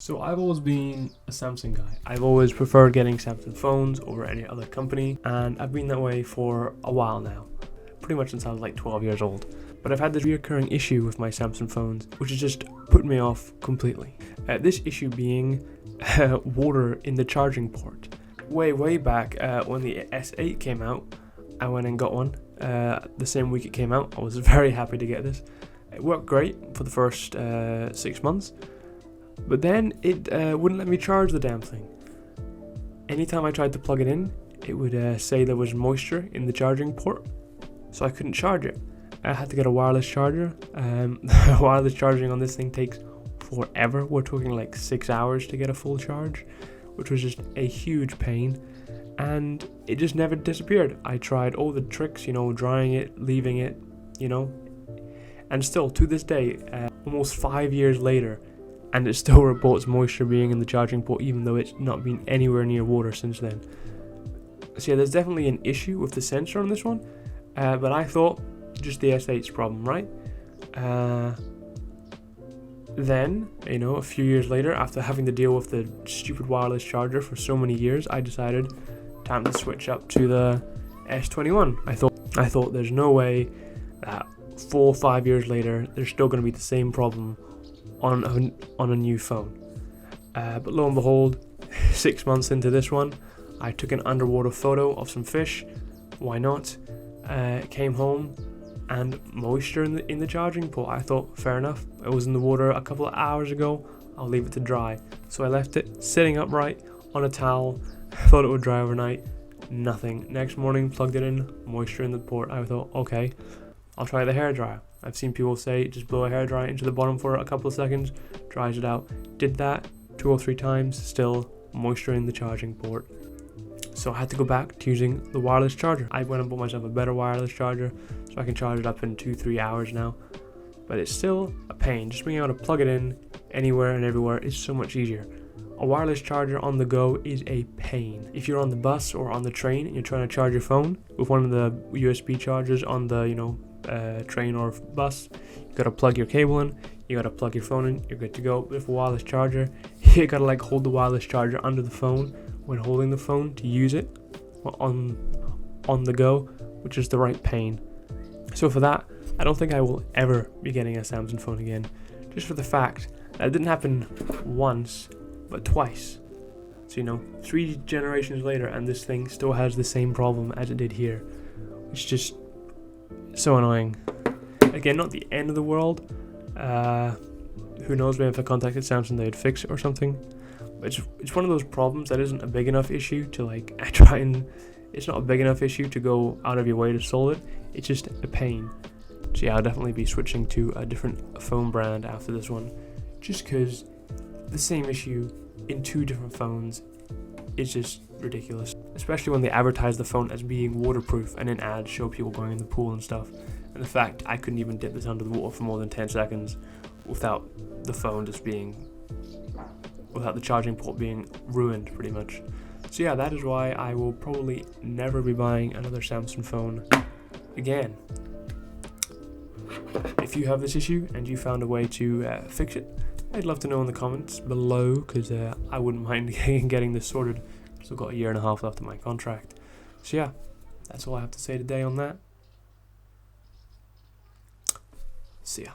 So I've always been a Samsung guy. I've always preferred getting Samsung phones over any other company, and I've been that way for a while now. Pretty much since I was like 12 years old. But I've had this recurring issue with my Samsung phones, which has just put me off completely. This issue being water in the charging port. Way back when the S8 came out, I went and got one. The same week it came out, I was very happy to get this. It worked great for the first 6 months. But then it wouldn't let me charge the damn thing. Anytime I tried to plug it in, it would say there was moisture in the charging port, so I couldn't charge it. I had to get a wireless charger. Wireless charging on this thing takes forever. We're talking like 6 hours to get a full charge, which was just a huge pain. And it just never disappeared. I tried all the tricks, drying it, leaving it, and still to this day, almost 5 years later, and it still reports moisture being in the charging port even though it's not been anywhere near water since then. So yeah, there's definitely an issue with the sensor on this one, but I thought just the S8's problem, right? Then, a few years later, after having to deal with the stupid wireless charger for so many years, I decided time to switch up to the S21. I thought there's no way that 4 or 5 years later there's still going to be the same problem on a new phone. But lo and behold, 6 months into this one, I took an underwater photo of some fish. Why not? Came home and moisture in the charging port. I thought, fair enough. It was in the water a couple of hours ago. I'll leave it to dry. So I left it sitting upright on a towel. Thought it would dry overnight. Nothing. Next morning, plugged it in. Moisture in the port. I thought, okay, I'll try the hairdryer. I've seen people say just blow a hairdryer into the bottom for a couple of seconds, dries it out. Did that 2 or 3 times, still moisture in the charging port. So I had to go back to using the wireless charger. I went and bought myself a better wireless charger so I can charge it up in 2-3 hours now. But it's still a pain. Just being able to plug it in anywhere and everywhere is so much easier. A wireless charger on the go is a pain. If you're on the bus or on the train and you're trying to charge your phone with one of the USB chargers on the, train or bus, you gotta plug your cable in, you gotta plug your phone in, you're good to go. With a wireless charger, you gotta hold the wireless charger under the phone when holding the phone to use it on the go, which is the right pain. So for that, I don't think I will ever be getting a Samsung phone again, just for the fact that it didn't happen once, but twice. So 3 generations later, and this thing still has the same problem as it did here, which is just so annoying. Again, not the end of the world. Who knows, maybe if I contacted Samsung they'd fix it or something. But it's one of those problems that isn't a big enough issue to it's not a big enough issue to go out of your way to solve it. It's just a pain. So yeah, I'll definitely be switching to a different phone brand after this one, just because the same issue in 2 different phones is just ridiculous. Especially when they advertise the phone as being waterproof and in ads show people going in the pool and stuff. And the fact I couldn't even dip this under the water for more than 10 seconds without the phone without the charging port being ruined pretty much. So yeah, that is why I will probably never be buying another Samsung phone again. If you have this issue and you found a way to fix it, I'd love to know in the comments below, because I wouldn't mind getting this sorted. I've got 1.5 years left of my contract. So yeah, that's all I have to say today on that. See ya.